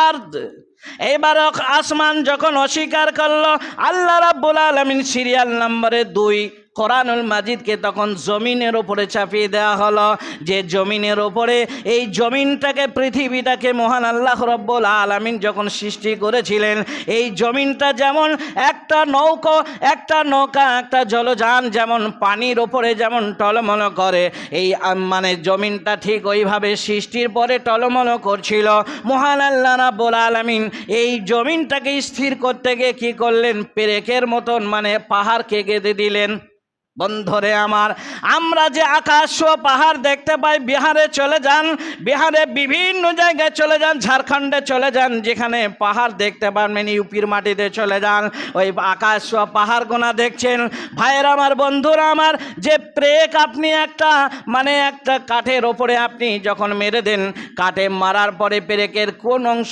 আরদ। এবার আসমান যখন অস্বীকার করলো, আল্লাহ রাব্বুল আলামিন সিরিয়াল নম্বরে 2 কোরআনুল মাজিদকে তখন জমিনের ওপরে চাপিয়ে দেওয়া হলো, যে জমিনের ওপরে এই জমিনটাকে, পৃথিবীটাকে মহান আল্লাহ রাব্বুল আলামিন যখন সৃষ্টি করেছিলেন, এই জমিনটা যেমন একটা নৌকা, একটা জলযান যেমন পানির ওপরে যেমন টলমল করে, এই মানে জমিনটা ঠিক ওইভাবে সৃষ্টির পরে টলমল করছিল। মহান আল্লাহ রাব্বুল আলামিন এই জমিনটাকে স্থির করতে গিয়ে কী করলেন, পেরেকের মতন মানে পাহাড়কে গেঁথে দিলেন। বন্ধুরে আমার, আমরা যে আকাশ ও পাহাড় দেখতে পাই, বিহারে চলে যান, বিহারে বিভিন্ন জায়গায় চলে যান, ঝাড়খণ্ডে চলে যান, যেখানে পাহাড় দেখতে পারবেন, ইউপির মাটিতে চলে যান, ওই আকাশ ও পাহাড় গোনা দেখছেন। ভাইয়ের আমার, বন্ধুরা আমার, যে প্রেক আপনি একটা কাঠের ওপরে আপনি যখন মেরে দেন, কাঠে মারার পরে পেরেকের কোন অংশ